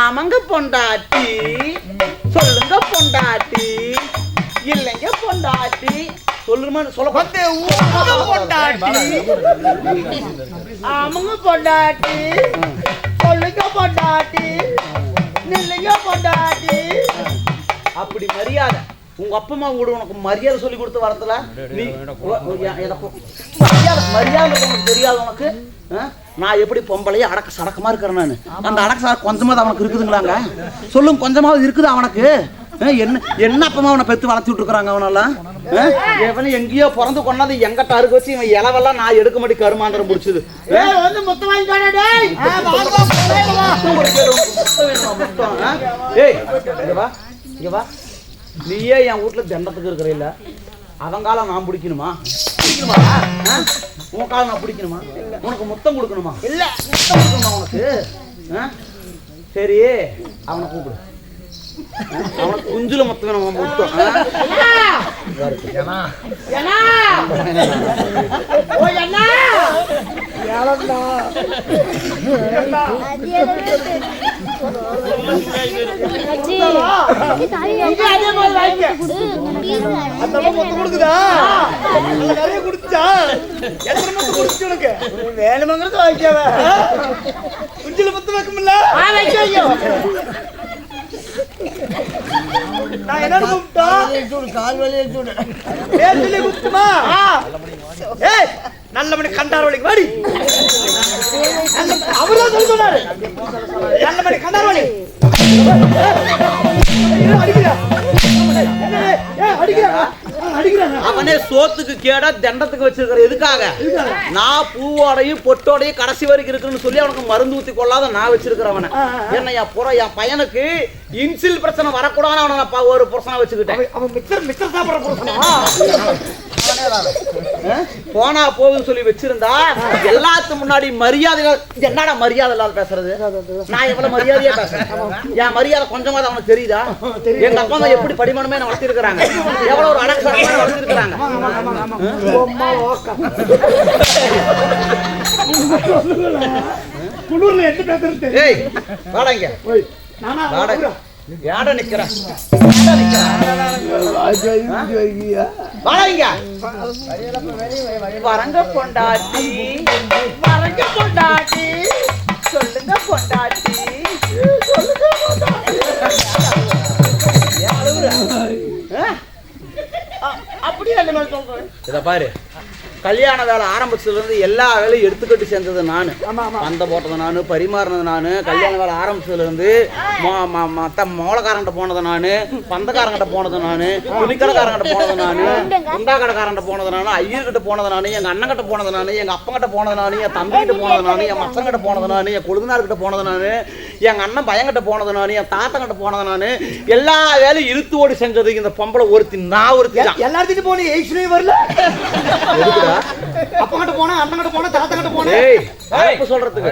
ஆமாங்க பொண்டாட்டி, சொல்லுங்க பொண்டாட்டி, இல்லைங்க பொண்டாட்டி, சொல்லுமா சொல்ல பொண்டாட்டி, ஆமாங்க பொண்டாட்டி, சொல்லுங்க பொண்டாட்டி, இல்லைங்க பொண்டாட்டி. அப்படி மரியாதை உங்க அப்பா அம்மா கூட உனக்கு மரியாதை சொல்லி கொடுத்து வரதுல நீ மரியாதை உனக்கு தெரியாது உனக்கு. நான் எப்படி பொம்பளையே அடக்க சடக்கமா இருக்கிறேன் நான். அந்த அடக்க சடக்கு கொஞ்சமாவது அவனுக்கு இருக்குதுங்களாங்க? சொல்லுங்க, கொஞ்சமாவது இருக்குது அவனுக்கு? என்ன என்ன அப்பமா அவனை பெற்று வளர்த்தி விட்டுருக்குறாங்க அவனெல்லாம்? எவனு எங்கேயோ பிறந்து கொண்டாந்து எங்கிட்ட அறுக்க வச்சு இவன் இலவெல்லாம் நான் எடுக்க மாட்டி கருமாந்திரம் முடிச்சுது. நீயே என் வீட்டுல தண்டத்துக்கு இருக்கிற இல்ல, அவங்கால நான் பிடிக்கணுமா? உன் காலம் நான் பிடிக்கணுமா? உனக்கு முத்தம் கொடுக்கணுமா? இல்ல, முத்தம் கொடுக்கணுமா உனக்கு? சரி, அவனை கூப்பிடு. அவனுக்கு குஞ்சுல மொத்தம் வேணும் முத்தம். வேணுமங்கிறது வாங்கிக்காவ குஞ்சுல மொத்தம் வைக்கும்ல. நான் என்ன கூப்பிட்டா கால் வலியை கூப்பிட்டுமா? நல்ல மணி கண்டார் வலிக்கு வாடி. அவர்தான் சொல்லி சொன்னாரு, நல்ல மணி கண்டார் வலி. அவனே சோத்துக்கு கேடா தண்டத்துக்கு வச்சிருக்கிற எதுக்காக? நான் பூவோடையும் பொட்டோடையும் கடைசி வரைக்கும் இருக்குன்னு சொல்லி அவனுக்கு மருந்து ஊத்தி கொள்ளாத நான் வச்சிருக்கிறவன. என்ன என் புற என் பையனுக்கு இன்சில் பிரச்சனை வரக்கூடாதுன்னு அவனை ஒரு புருஷனை வச்சுக்கிட்டேன். அவன் மிச்சர் மிச்சர் சாப்பிட்ற புருஷனா போனா போகுது சொல்லி வச்சிருந்தா எல்லாத்துக்கு முன்னாடி மரியாதை. என்னடா மரியாதை இல்லாத பேசுறது? நான் எவ்வளவு மரியாதையா பேசுறேன்? என் மரியாதை கொஞ்சமாவது அவனுக்கு தெரியுதா? எங்க அப்பா அம்மா எப்படி படிமனமே வளர்த்திருக்கிறாங்க, எவ்வளவு ஒரு அடக்க வளர்த்திருக்கிறாங்க. குளூர்ல என்ன பேசுறது? ஏய் வாடங்க, வாடங்க. யாட நிக்கிறா வரங்க பொண்டாட்டி, வரங்க பொண்டாட்டி, சொல்லுங்க பொண்டாட்டி, சொல்லுங்க பொண்டாட்டி. அப்படியே சொல்றேன். இத பாரு, கல்யாண வேலை ஆரம்பிச்சதுல இருந்து எல்லா வேலையும் எடுத்துக்கிட்டு சேர்ந்தது நானு. பந்த போட்டது நானு, பரிமாறினது நானு. கல்யாண வேலை ஆரம்பிச்சதுல இருந்து மோளக்காரன்ட்ட போனது நானு, பந்தக்காரங்கிட்ட போனது நானு, துணிக்கடைக்காரங்கிட்ட போனது நானு, குண்டா கடைக்காரன்ட்ட போனது நானு, ஐயர்கிட்ட போனது நானு, எங்க அண்ணன் கிட்ட போனது நானு, எங்க அப்பங்கிட்ட போனது நானு, என் தம்பிகிட்ட போனது நானு, என் மச்சங்கிட்ட போனது நானு, என் கொழுந்தனார்கிட்ட போனது நானு, எங்க அண்ணன் பயங்கிட்ட போனது நானு, என் தாத்தங்கிட்ட போனது நானு. எல்லா வேலையும் இழுத்து ஓடி செஞ்சது இந்த பொம்பளை ஒருத்தி. நான் ஒருத்தி எல்லாத்துக்கும் போன எய்ஸ்லயே வரல. அப்பா கிட்ட போனா, அண்ணன் கிட்ட போனா, தாத்தா கிட்ட போனா. ஏய் அப்ப சொல்றதுக்கு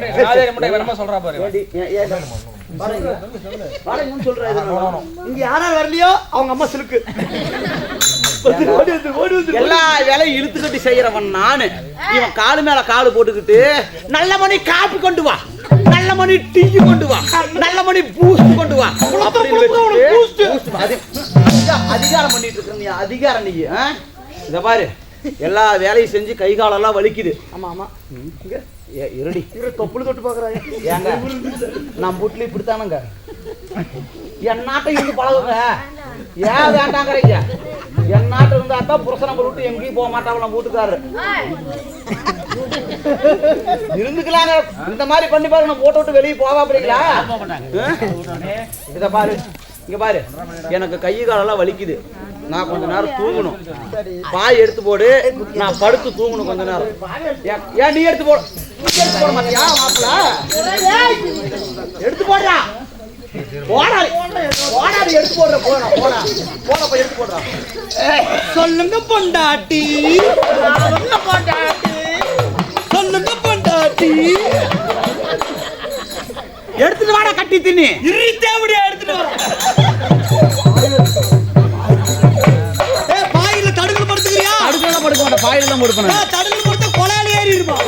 வேறமா சொல்றா பாரு. பாருங்க சொல்றேன். இங்க யாரா வரலையோ அவங்க அம்மா சிலுக்கு. எல்லா வேலையும் இழுத்து கட்டி செய்யறவன் நானு. இவன் காலு மேல காலு போட்டுக்கிட்டு நல்ல மணி காப்பி கொண்டு வா, நல்ல மணி டீ கொண்டு வா, நல்ல மணி பூஸ்ட் கொண்டு வா அதிகாரம் பண்ணிட்டு இருக்க. அதிகாரம் நீ இத பாரு, எல்லா வேலையும் செஞ்சு கை காலெல்லாம் வலிக்குது. ஆமா ஆமா, இருடி தொப்புளு தொட்டு பாக்குறாங்க. ஏங்க நம்ம வீட்டுல இப்படித்தானுங்க, என் நாட்டை இருந்து பழகுங்க. ஏன் வேண்டாங்கிறீங்க? என் நாட்டு இருந்தாத்தான் புருஷனை விட்டு எங்கேயும் போக மாட்டாங்க நம்ம வீட்டுக்காரரு. இருந்துக்கலாங்க, இந்த மாதிரி பண்ணி பாரு. நம்ம போட்டு விட்டு வெளியே போவா அப்படிங்களா? இத பாரு, இங்க பாரு, எனக்கு கை காலெல்லாம் வலிக்குது. நான் கொஞ்ச நேரம் தூங்கணும். பாய் எடுத்து போடு, நான் படுத்து தூங்கணும் கொஞ்ச நேரம். ஏன் நீ எடுத்து போடு? போட மாட்டியா மாப்பிள? எடுத்து போடுறா, போடாடி போடாடி, எடுத்து போடுற. போடா போடா போட போய் எடுத்து போடுறா. சொல்லுங்க பொண்டாட்டி, சொல்லுங்க பொண்டாட்டி, சொல்லுங்க பொண்டாட்டி. எடுத்துட்டு வாடா கட்டி தின்னி. தேவடியா எடுத்துட்டு வர. படுக்க மாட்டேன், பாயில தான் படுப்பேன். தடுக்கல் படுத்த கொலையால ஏறி இருப்பான்.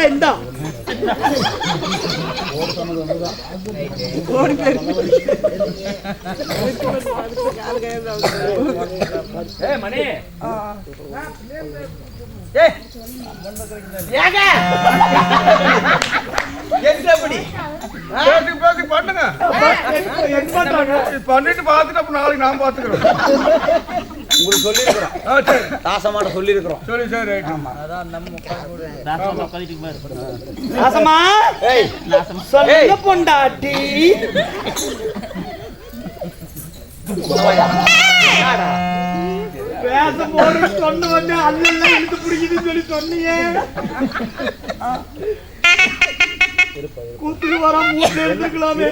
இந்தா மணி பண்ணுங்க பண்ணிட்டு பாத்துட்டு அப்புறம் நாளைக்கு நான் பாத்துக்கிறோம். உங்களுக்கு சொல்லிருக்கிறோம், தாசமாட்ட சொல்லிருக்கிறோம். சரி சரி ராசமா சொல்ல பொண்டாட்டி பேசும்போது சொன்ன வந்து அல்ல எனக்கு பிடிக்குதுன்னு சொல்லி சொன்னீங்க. கூத்துக்கு வர மூணு எடுத்துக்கலாமே.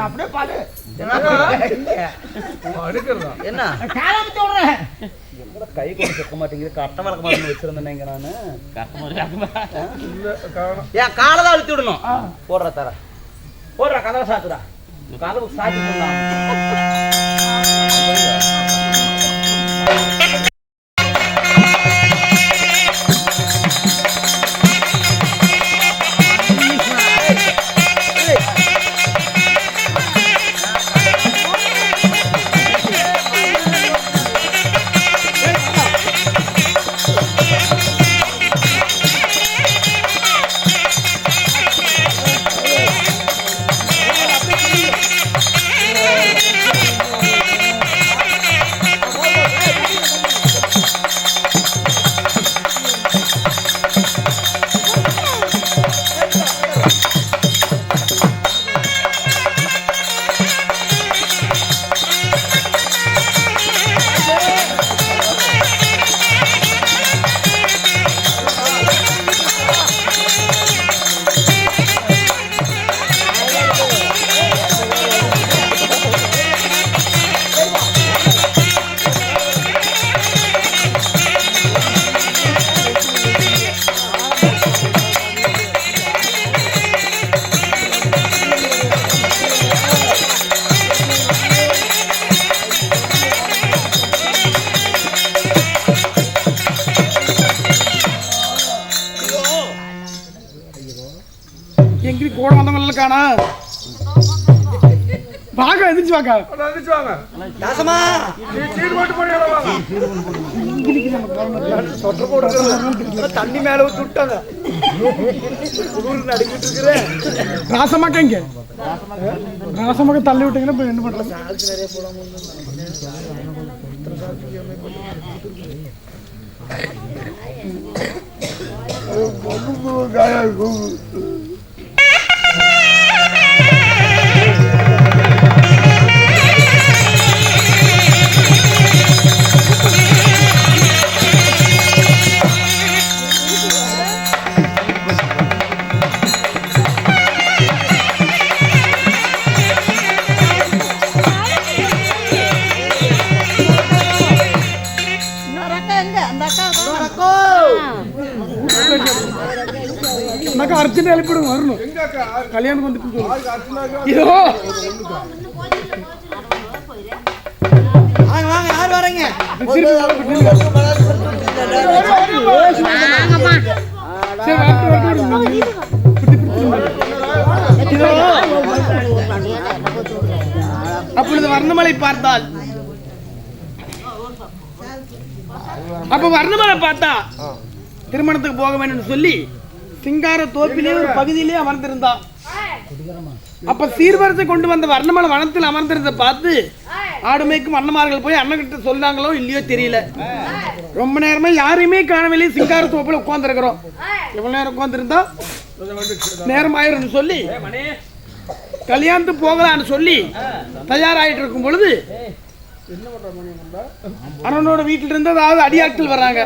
அப்படியே பாரு என்ன கை கொண்டு செக்க மாட்டேங்குது. கட்ட வழக்க மாதிரி வச்சிருந்தேங்க நானு. என் காலதான் அழுத்தி விடணும். போடுற தர போடுற கதவை சாத்துடா. கதவு சாத்தி போடலாம். எங்களுக்கு கூட வந்தவங்க காணா வாங்க எதிர்த்து வாங்க எந்திரிச்சு வாங்க. ராசமா நீ சீர் போட்டு போய் தண்ணி மேல ஊத்தி விட்டாங்க. நடுக்கிட்டு இருக்கிறேன். ராசமாக்க இங்க ராசமாக்க தள்ளி விட்டீங்கன்னா இப்ப என்ன பண்றது? அர்ஜென்ட் எழுப்பிடுங்க வரணும். கல்யாணம் வந்துட்டு இதோ வாங்க வாங்க யார் வரீங்க? அப்பொழுது வர்ணமலை பார்த்தால் அப்ப வர்ணமலை பார்த்தா திருமணத்துக்கு போக வேண்டும் சொல்லி சிங்கார தோப்பிலே ஒரு பகுதியிலே அமர்ந்திருந்தான். அப்ப சீர்வரிசை கொண்டு வந்த வர்ணமலை வனத்தில் அமர்ந்திருந்த பார்த்து ஆடுமைக்கும் அண்ணமார்கள் போய் அண்ணன் கிட்ட சொன்னாங்களோ இல்லையோ தெரியல. ரொம்ப நேரமா யாரையுமே காணவில்லை. சிங்கார தோப்பில் உட்கார்ந்துருக்கிறோம். எவ்வளவு நேரம் உட்கார்ந்துருந்தா நேரம் ஆயிரும் சொல்லி கல்யாணத்துக்கு போகலான்னு சொல்லி தயாராகிட்டு இருக்கும் பொழுது அண்ணனோட வீட்டுல இருந்து அதாவது அடியாட்கள் வர்றாங்க.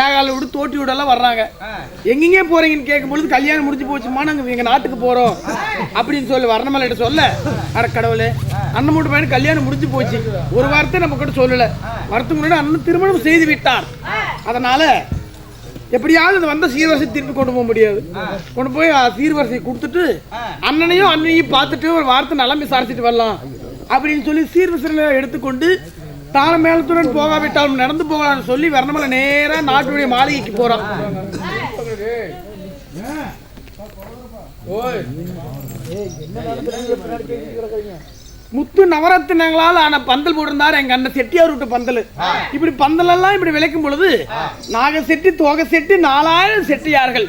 ஏகால விட்டு தோட்டி விடலாம் வர்றாங்க. எங்கெங்கே போறீங்கன்னு கேட்கும் பொழுது கல்யாணம் முடிஞ்சு போச்சுமா நாங்க எங்க நாட்டுக்கு போறோம் அப்படின்னு சொல்லி வர்ணமலையிட்ட சொல்ல, அட கடவுளே அண்ணன் மூட்டு பையனுக்கு கல்யாணம் முடிஞ்சு போச்சு, ஒரு வார்த்தை நம்ம கிட்ட சொல்லல. வரத்துக்கு முன்னாடி அண்ணன் திருமணம் செய்து விட்டார். அதனால எப்படியாவது வந்த சீர்வரிசை திருப்பி கொண்டு போக முடியாது. கொண்டு போய் சீர்வரிசை கொடுத்துட்டு அண்ணனையும் பார்த்துட்டு ஒரு வார்த்தை நலம் விசாரிச்சுட்டு வரலாம் அப்படின்னு சொல்லி சீர்வரிசைகளை எடுத்துக்கொண்டு தான மேலத்துடன் போகாவிட்டாலும் நடந்து போகலாம்னு சொல்லி வர்ணமலை நேரா நாட்டுடைய மாளிகைக்கு போறான். முத்து நவரத்தினங்களால் ஆன பந்தல் போட்டிருந்தார் எங்க அண்ணன் செட்டியார் விட்டு பந்தல். இப்படி பந்தல் எல்லாம் இப்படி விளைக்கும் பொழுது நாக செட்டி தோகை செட்டி 4000 செட்டியார்கள்,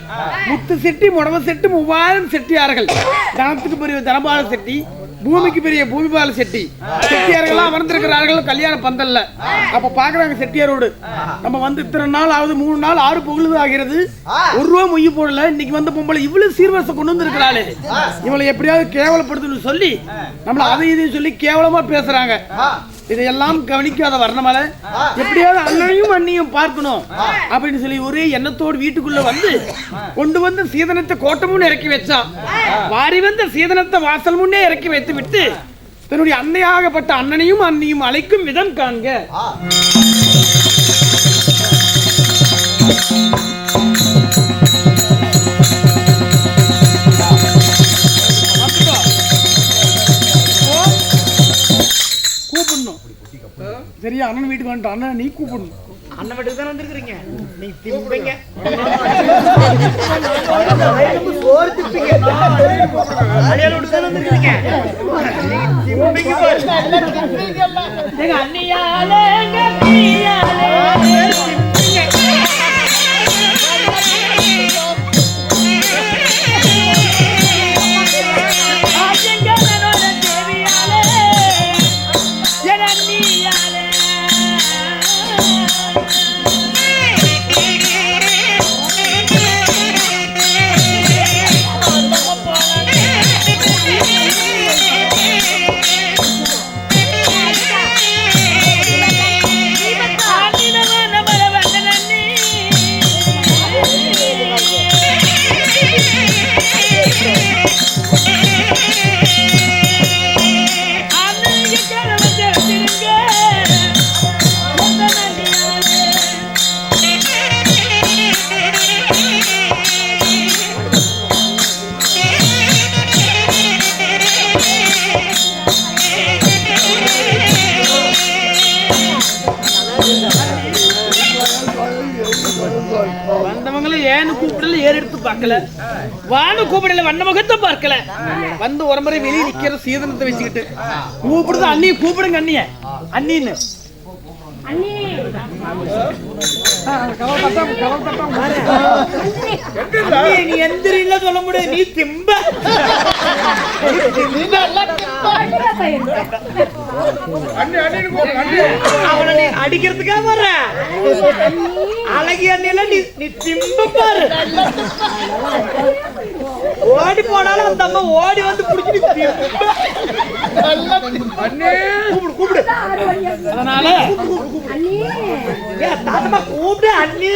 முத்து செட்டி முடவ செட்டி 3000 செட்டியார்கள், தனத்துக்கு பெரிய தனபால செட்டி, பூமிக்கு பெரிய பூமிபால செட்டி செட்டியார்கள்லாம் அமர்ந்திருக்கிறார்கள் கல்யாண பந்தல்ல. அப்ப பாக்குறாங்க செட்டியாரோடு, நம்ம வந்து இத்தனை நாள் ஆகுது, 3 நாள் 6 பொழுது ஆகிறது, 1 ரூபா மொய் போடல, இன்னைக்கு வந்த பொம்பளை இவ்வளவு சீர்வரிசை கொண்டு வந்திருக்கிறாளே, இவளை எப்படியாவது கேவலப்படுத்தணும்னு சொல்லி நம்மள அதை இதையும் சொல்லி கேவலமா பேசுறாங்க. இதையெல்லாம் கவனிக்காத வர்ணமலை எப்படியாவது அண்ணனையும் அண்ணியும் பார்க்கணும் அப்படின்னு சொல்லி ஒரே எண்ணத்தோடு வீட்டுக்குள்ள வந்து கொண்டு வந்து சீதனத்தை கோட்டமுன்னு இறக்கி வச்சான். வாரி வந்த சீதனத்தை வாசல் முன்னே இறக்கி வைத்து விட்டு தன்னுடைய அன்னையாகப்பட்ட அண்ணனையும் அண்ணியும் அழைக்கும் விதம் காண்க. சரியா? அண்ணன் வீட்டுக்கு வந்துட்டு அண்ணன் நீ கூப்பிடணும். அண்ணன் வீட்டுக்கு தான் வந்திருக்கீங்க, நீ திம்பிங்க சோறு திப்பிங்க, அடியால வீட்டுக்கு தான் வந்திருக்கீங்க, நீங்க அண்ணியாலே வானு கூப்பிடல, வண்ண முகத்தை பார்க்கல, வந்து ஒரு முறை வெளியே நிக்கிற சீதனத்தை வச்சுக்கிட்டு கூப்பிடுது அண்ணிய கூப்பிடுங்க, அண்ணிய அண்ணின்னு நீ எந்திரில சொல்ல முடியாது, நீ திம்ப அவனை நீ அடிக்கிறதுக்காக வர்ற அழகி அண்ணில நீ திம்ப பாரு. ஓடி போனாலும் அந்த அம்மா ஓடி வந்து புடிச்சிட்டு கூப்பிடு. அதனால தாத்தமா கூப்பிடு, அண்ணி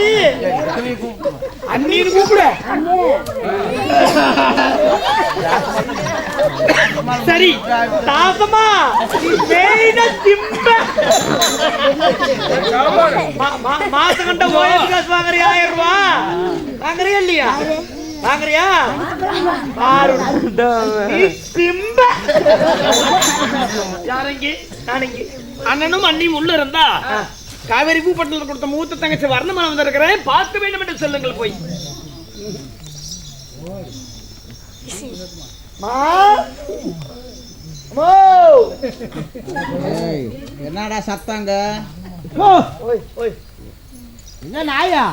அண்ணின்னு கூப்பிடு. சரி தாத்தமா மாசம் கண்ட ஓய்வு காசு வாங்குறியா? 1000 ரூபாய் வாங்குறியா இல்லையா? வாங்குறியா? அண்ணனும் அண்ணியும் உள்ள இருந்தா காவேரி பூப்பட்டில் கொடுத்த மூத்த தங்கச்சி வர்ணமான வந்திருக்கிறேன், பார்க்க வேண்டும் என்று சொல்லுங்கள் போய். என்னடா சத்தாங்க? என்ன நாயா?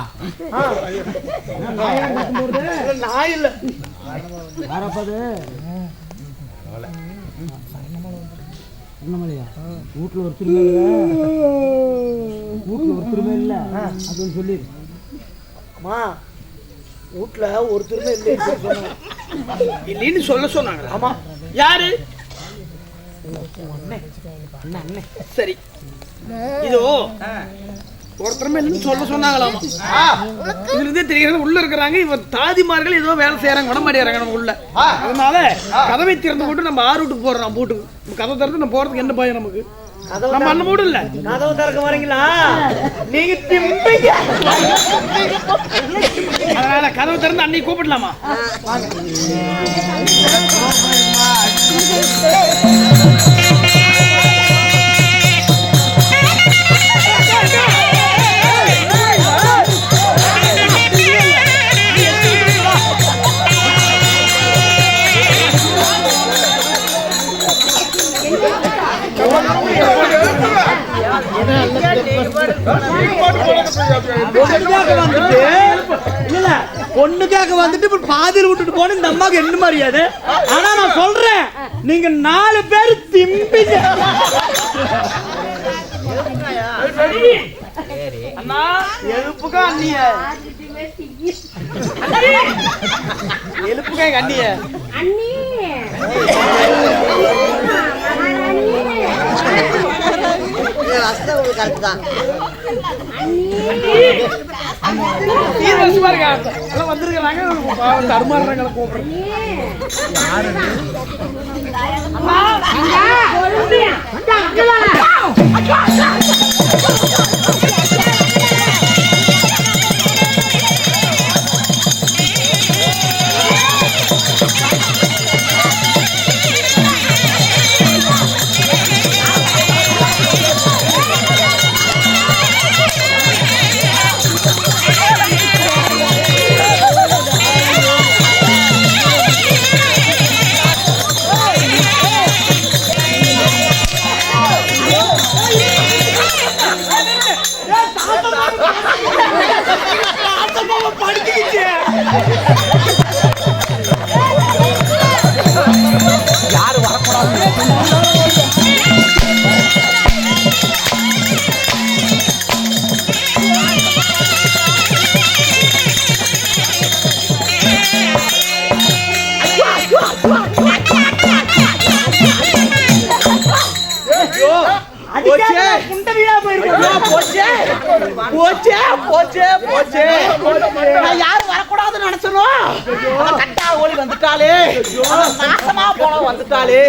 நாய் இல்ல வரப்பது வீட்டுல ஒருத்தருமே இல்ல அப்படின்னு சொல்லி வீட்டுல ஒருத்தருமே இல்லைன்னு சொல்ல சொன்னாங்க. ஆமா, யாரு? சரி, இதோ ஒருத்தருமே இல்லைன்னு சொல்ல சொன்னாங்களாமா. இதுல இருந்தே தெரிகிறது உள்ள இருக்கிறாங்க இவன் தாதிமார்கள் ஏதோ வேலை செய்யறாங்க, உடம்படியாங்க நம்ம உள்ள. அதனால கதவை திறந்து போட்டு நம்ம ஆறு வீட்டுக்கு போறோம். வீட்டுக்கு கதவை திறந்து நம்ம போறதுக்கு என்ன பயம் நமக்கு? நம்ம அண்ணன் மூடு இல்ல, கதவு திறக்க வரீங்களா நீங்க திம்பிங்க. அதனால கதவை திறந்து அன்னைக்கு கூப்பிடலாமா? கேட்க வந்துட்டு இப்ப பாதியில் விட்டுட்டு போன இந்த அம்மாவுக்கு என்ன மரியாதை? ஆனா நான் சொல்றேன், நீங்க 4 பேர் திம்பிங்க. அண்ணா எழுப்புக்கா அண்ணிய, எழுப்புக்கா எங்க அண்ணிய. வந்துருக்காங்க தருமாறுறாங்க கூப்பிடுறேன். யாரும் வரக்கூடாதுன்னு நினைச்சனும். கட்டா ஓடி வந்துட்டாலே, நாசமா போன வந்துட்டாலே.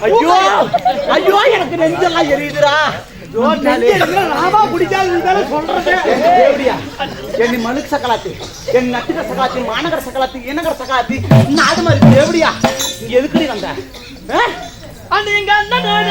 ஐயோ ஐயோ எனக்கு நெஞ்செல்லாம் எரியுதுடா. மனுக்கு சக்கலாத்தி, என் நட்டுக்க சக்கலாத்தி, மாநகர சக்கலாத்தி, இனகர சக்கலாத்தி, அது மாதிரி எப்படியா இங்க எதுக்குடி வந்த? எங்க அண்ணனோட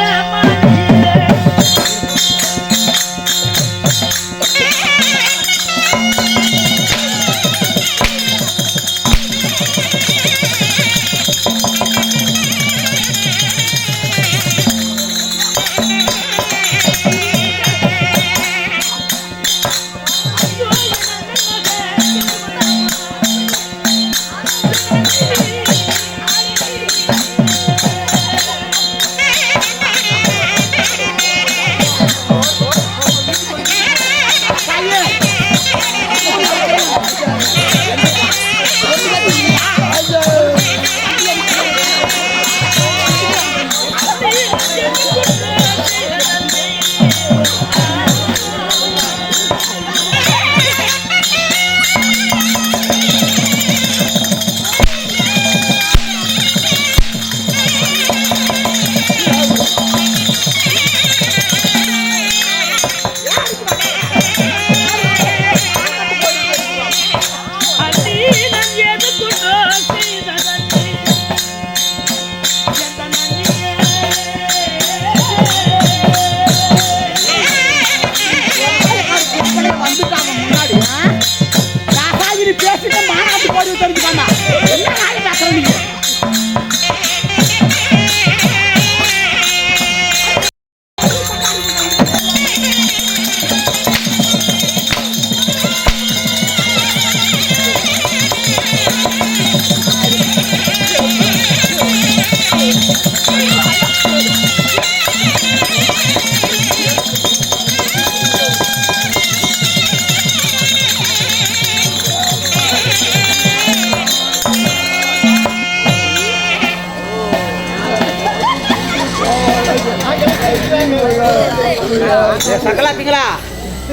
சக்கலாத்தீங்களா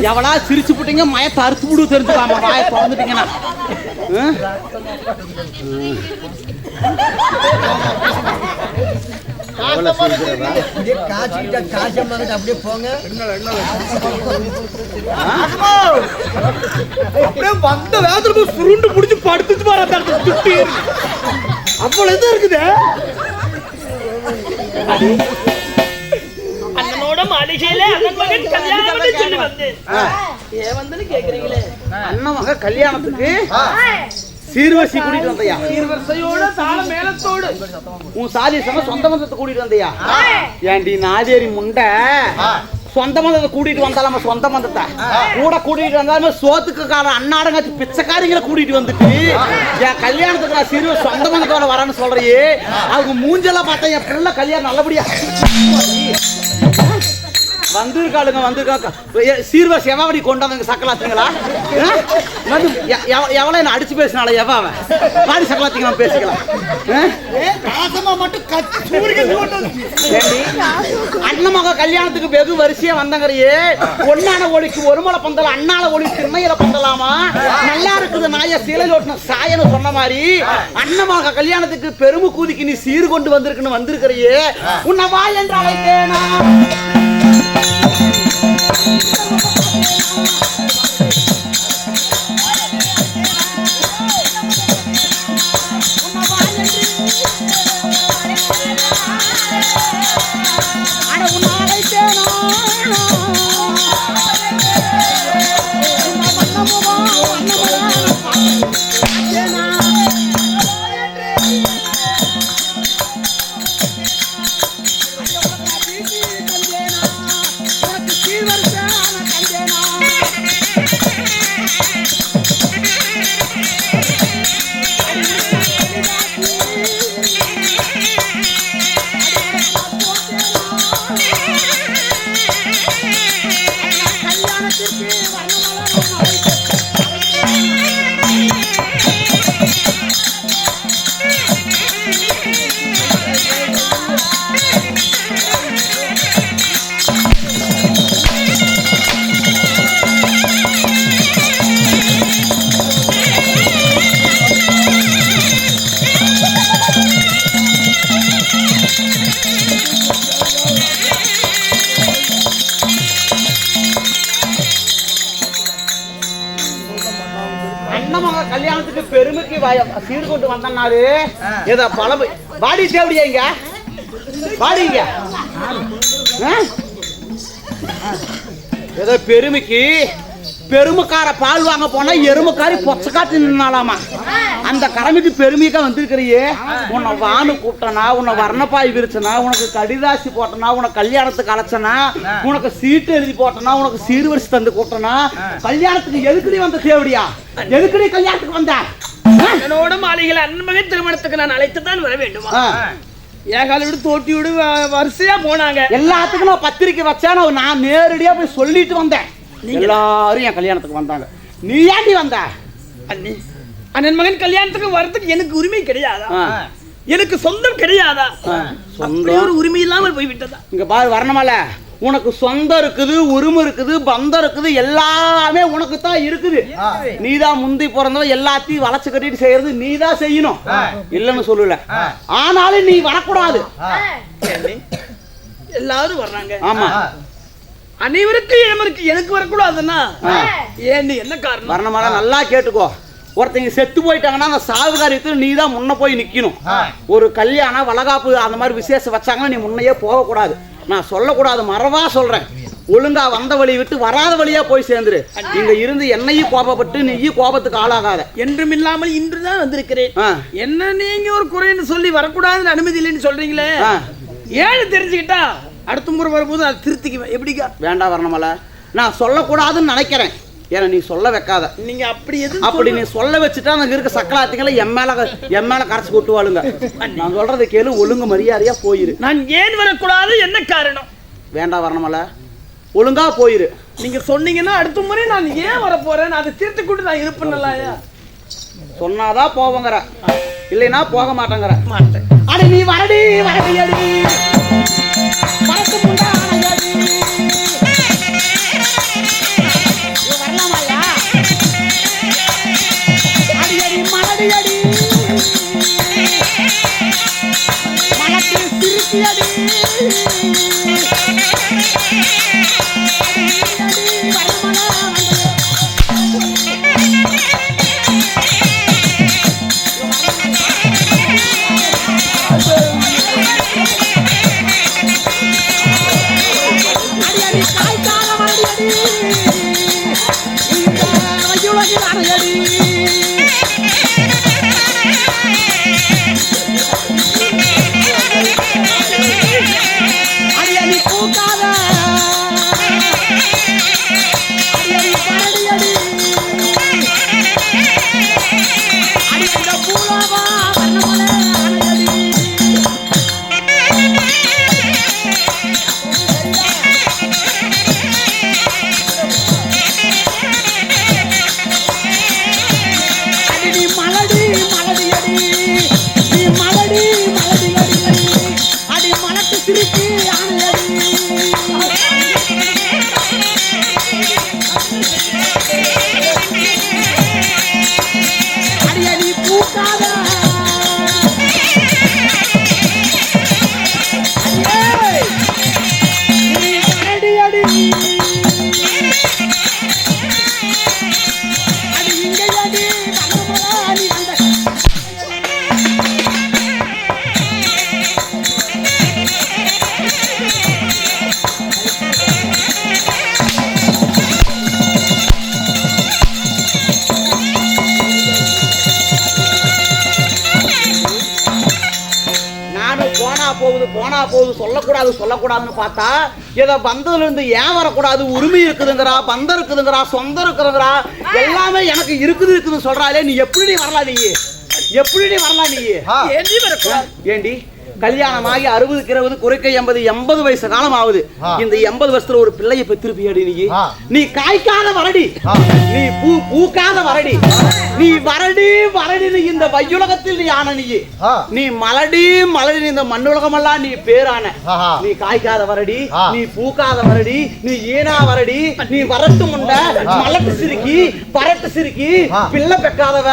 எவனா சிரிச்சு போட்டீங்க மயத்தை அறுத்து விடு தெரிஞ்சுக்காம வாயை திறந்துட்டீங்கன்னா அப்படியே போங்க அப்படியே வந்த வேதத்துல சுருண்டு புடிச்சு படுத்துச்சு பாரு அவ்வளவு எது இருக்குது அண்ணனோட மாளிகையில அண்ணன் மகன் கல்யாணம் சொல்லி வந்தேன் ஏன் வந்து கேக்குறீங்களே அண்ணன் மகன் கல்யாணத்துக்கு சீர்வரிசை கூட்டிட்டு வந்தையா சீர்வரிசையோட தாள மேளத்தோடு உன் சாதி சம சொந்த பந்தத்தை கூட்டிட்டு வந்தையா ஏண்டி நாதேரி முண்டை சொந்த பந்தத்தை கூட்டிட்டு வந்தாலும் சொந்த பந்தத்தை கூட கூட்டிட்டு வந்தாலும் சோத்துக்கார அண்ணாடங்காச்சு பிச்சைக்காரிங்களை கூட்டிட்டு வந்துட்டு என் கல்யாணத்துக்கு நான் சிறு சொந்த பந்தத்தோட வரேன்னு சொல்றியே அவங்க மூஞ்செல்லாம் பார்த்தா என் பிள்ளை கல்யாணம் நல்லபடியா வந்திருக்காங்க சீர்வரிசை எவாவடி கொண்டாந்து சக்கலாத்தீங்களா எவ்வளோ என்ன அடிச்சு பேசினால எவாவ பாடி சக்கலாத்தீங்க நம்ம பேசிக்கலாம் அண்ணமாக கல்யாணத்துக்கு வெகு வரிசையா வந்தங்கறையே ஒன்னான ஒளிக்கு ஒரு மலை பந்தல அண்ணால ஒளி திண்ணையில பந்தலாமா நல்லா இருக்குது நாய சீலையில் ஓட்டின சாயன்னு சொன்ன மாதிரி அண்ணமாக கல்யாணத்துக்கு பெருமை கூதிக்கு நீ சீர் கொண்டு வந்திருக்குன்னு வந்திருக்கிறையே உன்னை வா என்று அழைத்தேனா கல்யாணத்துக்கு பெருமைக்கு சீர் கொண்டு வந்தனாரு ஏதோ பழம் பாடி தேவடியாங்க பாடிங்க ஏதோ பெருமைக்கு பெருமைக்கார பால் வாங்க போனா எருமைக்காரி பொச்ச காட்டு நின்னாலாமா அந்த கடமைக்கு பெருமைக்கா வந்திருக்கிறியே உன்னை வானு கூப்பிட்டனா உன்னை வர்ணப்பாய் விரிச்சனா உனக்கு கடிதாசி போட்டனா உனக்கு கல்யாணத்துக்கு அழைச்சனா உனக்கு சீட்டு எழுதி போட்டனா உனக்கு சீர்வரிசை தந்து கூப்பிட்டனா கல்யாணத்துக்கு எதுக்குடி வந்த தேவடியா எதுக்குடி கல்யாணத்துக்கு வந்த என்னோட மாளிகையில் அன்பகை திருமணத்துக்கு நான் அழைத்துதான் வர வேண்டும் ஏகால விடு தோட்டி விடு வரிசையா போனாங்க எல்லாத்துக்கும் நான் பத்திரிக்கை வச்சேன் நான் நேரடியா போய் சொல்லிட்டு வந்தேன் எல்லாரும் என் கல்யாணத்துக்கு வந்தாங்க நீ ஏண்டி வந்த அண்ணி அண்ணன் மகன் கல்யாணத்துக்கு வரதுக்கு எனக்கு உரிமை கிடையாதா எனக்கு சொந்தம் கிடையாதா சொந்த ஒரு உரிமை இல்லாமல் போய்விட்டதா இங்க பாரு வரணுமால உனக்கு சொந்தம் இருக்குது உரிமை இருக்குது பந்தம் இருக்குது எல்லாமே உனக்கு தான் இருக்குது நீதான் முந்தி பிறந்தவ எல்லாத்தையும் வளைச்சு கட்டிட்டு செய்யறது நீதான் செய்யணும் இல்லன்னு சொல்லல ஆனாலும் நீ வரக்கூடாது எல்லாரும் வர்றாங்க ஆமா அனைவருக்கு எனக்கு வரக்கூடாதுன்னா ஏன்னு என்ன காரணம் வரணுமால நல்லா கேட்டுக்கோ ஒருத்தங்க செத்து போயிட்டாங்கன்னா அந்த சாவு காரியத்தில் நீ தான் முன்ன போய் நிக்கணும் ஒரு கல்யாணம் வளகாப்பு அந்த மாதிரி விசேஷம் வச்சாங்கன்னா நீ முன்னையே போகக்கூடாது நான் சொல்லக்கூடாது மறவா சொல்றேன் ஒழுங்கா வந்த வழி விட்டு வராத வழியா போய் சேர்ந்துரு இங்க இருந்து என்னையும் கோபப்பட்டு நீயும் கோபத்துக்கு ஆளாகாத என்றும் இல்லாமல் இன்றுதான் வந்திருக்கிறேன் என்ன நீங்க ஒரு குறைன்னு சொல்லி வரக்கூடாதுன்னு அனுமதி இல்லைன்னு சொல்றீங்களே ஏன்னு தெரிஞ்சுக்கிட்டா அடுத்த முறை வரும்போது அதை திருத்திக்குவேன் எப்படிக்கா வேண்டாம் வரணுமல நான் சொல்லக்கூடாதுன்னு நினைக்கிறேன் ஏன்னா நீ சொல்ல வைக்காத நீங்க அப்படி நீ சொல்ல வச்சுட்டா அங்க இருக்க சக்கலாத்திகளை என் மேல கரைச்சு கொட்டுவாளுங்க நான் சொல்றதை கேளு ஒழுங்கு மரியாதையா போயிரு நான் ஏன் வரக்கூடாது என்ன காரணம் வேண்டாம் வரணுமல ஒழுங்கா போயிரு நீங்க சொன்னீங்கன்னா அடுத்த முறை நான் ஏன் வர போறேன் அதை தீர்த்து கொண்டு நான் இருப்பேன்லையா சொன்னாதான் போவங்கற இல்லைன்னா போக மாட்டேங்கிற மாட்டேன் அடி நீ வரடி வரடி அடி வரத்து முண்டா அடி வரலாமாயா அடி அடி மலடி அடி மலத்தி சிரிச்சி அடி போனா போகுது, சொல்லக்கூடாதுன்னு பார்த்தா ஏதோ பந்தத்துல இருந்து ஏன் வரக்கூடாது, உரிமை இருக்குதுங்கிறா, பந்தம் இருக்குதுங்கிறா, சொந்தம் இருக்குதுங்கிறா, எல்லாமே எனக்கு இருக்குதுன்னு சொல்றாளே. நீ எப்படி வரலாம்? நீ ஏண்டி வரக்கூடாது? ஏண்டி கல்யாணமாகி 60 குறைக்க 80 வயசு காலம் ஆகுது. இந்த 80 வருஷத்துல ஒரு பிள்ளைய பெற்றிருப்பியாடி நீ காய்க்காத வரடி, நீ பூக்காத வரடி, நீ வரடி இந்த வையுலகத்தில் நீ ஆன நீ மலடி இந்த மண்ணுலகமெல்லாம் நீ பேரான. நீ காய்க்காத வரடி, நீ பூக்காத வரடி, நீ ஈனா வரடி, நீ வரட்டு முண்ட மலட்டு சிரிக்கி பரட்டு சிரிக்கி பிள்ளை பெக்காதவ,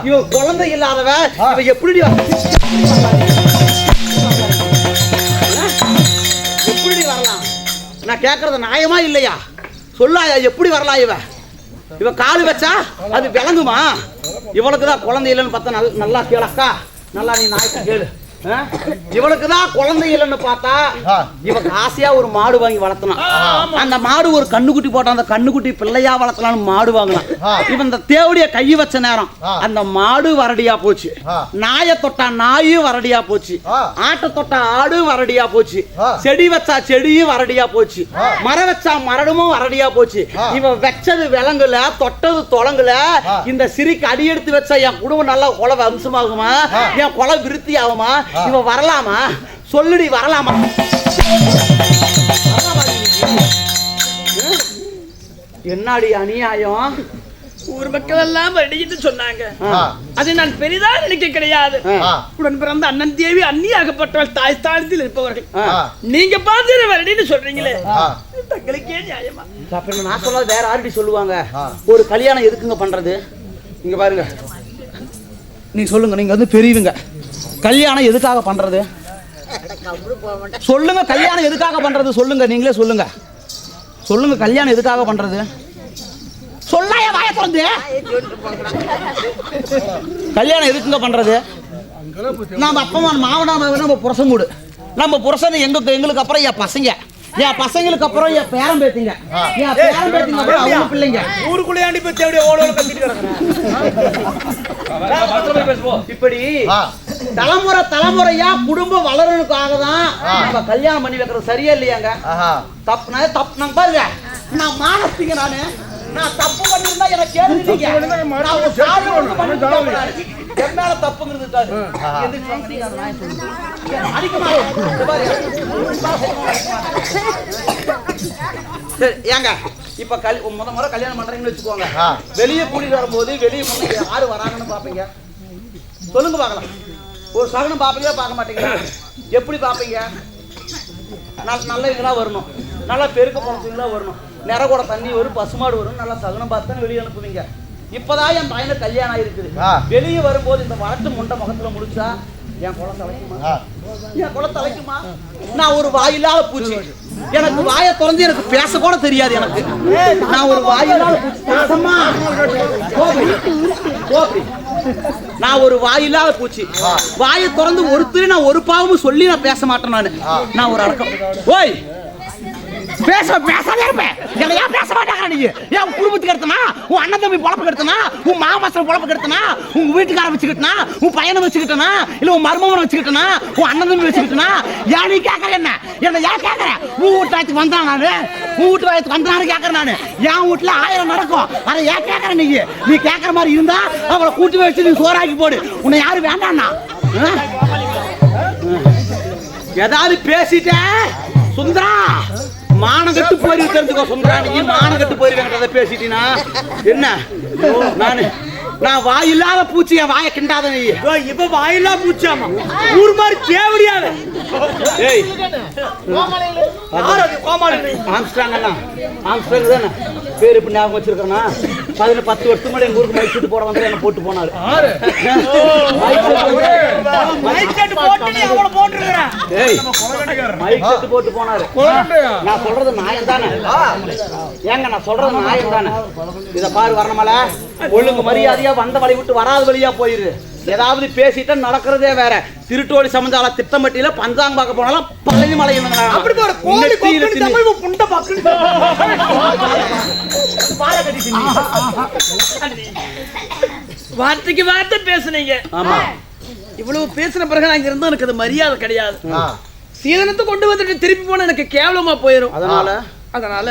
இவன் குழந்தை இல்லாதவ, இவ எப்படி வரலாம்? நான் கேட்கறது நியாயமா இல்லையா? சொல்லாயா, எப்படி வரலாம்? இவ காலு வச்சா அது விளங்குமா? இவளுக்குதான் குழந்தை இல்லைன்னு பார்த்தா நல்லா கேளக்கா, நல்லா நீ நாய்க்கு கேளு. இவளுக்குதான் குழந்தை இல்லைன்னு பார்த்தா இவன் ஆசையா ஒரு மாடு வாங்கி வளர்த்தனான். அந்த மாடு ஒரு கண்ணுக்குட்டி போட்டான், அந்த கண்ணுக்குட்டி பிள்ளையா வளர்த்தலான்னு மாடு வாங்கினான். இவன் இந்த தேவடிய கை வச்ச நேரம் அந்த மாடு வரடியா போச்சு, நாயை தொட்டா நாயும் வரடியா போச்சு, ஆட்டை தொட்டா ஆடு வரடியா போச்சு, செடி வச்சா செடியும் வரடியா போச்சு, மரம் வச்சா மரமும் வரடியா போச்சு. இவன் வச்சது விலங்குல, தொட்டது தொலங்குல. இந்த சிரிக்கு அடி எடுத்து வச்சா என் குடும்பம் நல்லா கொலை வம்சமாகுமா, என் கொலை விருத்தி ஆகுமா? இவ வரலாமா? சொல்லுடி, வரலாமா? என்னடி அநியாயம்! ஊர் மக்கள் எல்லாம் ரெடின்னு சொன்னாங்க. அதை நான் பெரிதா நினைக்க கிடையாது. உடன் பிறந்த அண்ணன் தேவி அந்நியாகப்பட்டவள் தாய் ஸ்தானத்தில் இருப்பவர்கள். நீங்க பார்த்து ரெடின்னு சொல்றீங்களே, தங்களுக்கே நியாயமா? நான் சொல்லாத வேற யாருடி சொல்லுவாங்க? ஒரு கல்யாணம் எதுக்குங்க பண்றது? இங்க பாருங்க, நீங்க சொல்லுங்க, நீங்க வந்து பெரியவங்க, கல்யாணம் எதுக்காக பண்றது சொல்லுங்க? கல்யாணம் எதுக்காக பண்றது சொல்லுங்க, நீங்களே சொல்லுங்க. கல்யாணம் எதுக்காக பண்றது? சொல்லாய வாய திறந்து. கல்யாணம் எதுக்குங்க பண்றது? நம்ம அப்பா மாவனா நம்ம புருஷன் மூடு, நம்ம புருஷன் எங்களுக்கு அப்புறம் என் பசங்களுக்கு அப்புறம் என் பேரம் பேத்திங்க, அப்புறம் அவங்க பிள்ளைங்க. ஊருக்குள்ளே போய் தேவைய ஓட கத்திட்டு இப்படி தலைமுறையா குடும்பம் வளரணுக்காக தான் நம்ம கல்யாணம் பண்ணி வைக்கிறது. சரியா இல்லையாங்க? தப்பு பாருங்க, நான் மானஸ்திங்க, நான் தப்பு பண்ணிருந்தா எனக்கு கேளுங்க. என் மேல தப்புங்கிறது ஏங்க. இப்ப முறை கல்யாணம் பண்றீங்கன்னு வச்சுக்கோங்க, வெளியே கூட்டிட்டு வரும்போது வெளியே யாரு வராங்கன்னு பாப்பீங்க? சொல்லுங்க பாக்கலாம். ஒரு சகனம் பாப்பீங்களா, பார்க்க மாட்டீங்க? எப்படி பாப்பீங்க? நல்லவங்களா வரணும், நல்லா பெருக்க போனவங்களா வரணும், நிறக்கூட தண்ணி வரும், பசுமாடு வரும், நல்லா சகனம் பார்த்து வெளியே அனுப்புவீங்க. இப்பதான் என் பையனை கல்யாணம் ஆயிருக்குது. வெளியே வரும்போது இந்த வளர்த்து முண்டை முகத்துல முடிச்சா என் குளம் தலைக்குமா? நான் ஒரு வாயில்லாத பூச்சி, எனக்கு வாயை திறந்து எனக்கு பேச கூட தெரியாது. எனக்கு நான் ஒரு வாயில்லாத நான் ஒரு வாயில்லாத பூச்சி, வாயை திறந்து ஒருத்தர் நான் ஒரு பாவமும் சொல்லி நான் பேச மாட்டேன். நான் ஒரு அடக்கம். ஓய் பேசாதே இருப்பேன். ஏன் பேச மாட்டாங்க? நீங்க என் குடும்பத்துக்கு எடுத்தனா, உன் அண்ணன் தம்பி பொழப்பு எடுத்தனா, உன் மாமாசம் பொழப்பு எடுத்தனா, உங்க வீட்டுக்கார வச்சுக்கிட்டனா, உன் பையனை வச்சுக்கிட்டனா, இல்ல உன் மருமகனை வச்சுக்கிட்டனா, உன் அண்ணன் தம்பி வச்சுக்கிட்டனா, ஏன் நீ கேட்கற? என்ன ஏன் கேட்கற? உன் வீட்டு வயசுக்கு வந்தான் நானு, உன் வீட்டு வயசுக்கு வந்தானு கேட்கறேன் நானு. என் வீட்டுல 1000 நடக்கும், அதை ஏன் கேட்கற? நீ கேட்கற மாதிரி இருந்தா அவளை கூட்டி வச்சு நீ சோறாக்கி போடு. உன்னை யாரு வேண்டாம்னா? ஏதாவது பேசிட்ட சுந்தரா, மானகட்டு போயிரு தெரிஞ்சுக்கோ. சுந்தரா, நீ மானகட்டு போயிருக்க பேசிட்டீனா என்ன? நான் வாயில்லாத பூச்சி, என் வாயை கிண்டாத நீ. இப்ப வாயில்லா பூச்சாமா ஊர் மாதிரி தேவடியாத. ஏய் ஆம்ஸ்ட்ராங் அண்ணா, ஆம்ஸ்ட்ராங் தானே பேர். இப்ப ஞாபகம் வச்சிருக்கேன்னா 10 வருஷத்துக்கு முன்னாடி எங்க ஊருக்கு மைக் செட்டு போட வந்து என்ன போட்டு போனாரு. மைக் செட்டு போட்டு போனாரு. நான் சொல்றது நியாயம் தானே? ஏங்க நான் சொல்றது நியாயம் தானே? இத பாரு வரணமல, ஒழுங்கு மரியாதையா வந்த வழி விட்டு வராத வழியா போயிரு. ஏதாவது பேசிட்டு நடக்கிறதே வேற. திருட்டோடி சமந்தால திட்டமட்டியில பஞ்சாங்க பார்க்க போனாலும் பழனி மலை வார்த்தைக்கு வார்த்தை பேசுனீங்க. ஆமா, இவ்வளவு பேசின பிறகு அங்க இருந்தா எனக்கு அது மரியாதை கிடையாது. சீதனத்தை கொண்டு வந்துட்டு திருப்பி போன எனக்கு கேவலமா போயிடும். அதனால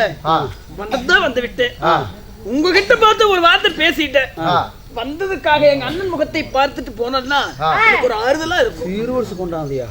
வந்ததுதான் வந்து விட்டேன். உங்ககிட்ட பார்த்து ஒரு வார்த்தை பேசிட்டேன். வந்ததுக்காக எங்க அண்ணன் முகத்தை பார்த்துட்டு போனோம்னா எனக்கு ஒரு ஆறுதலா இருக்கும். சீர்வரிசை கொண்டாந்தியா?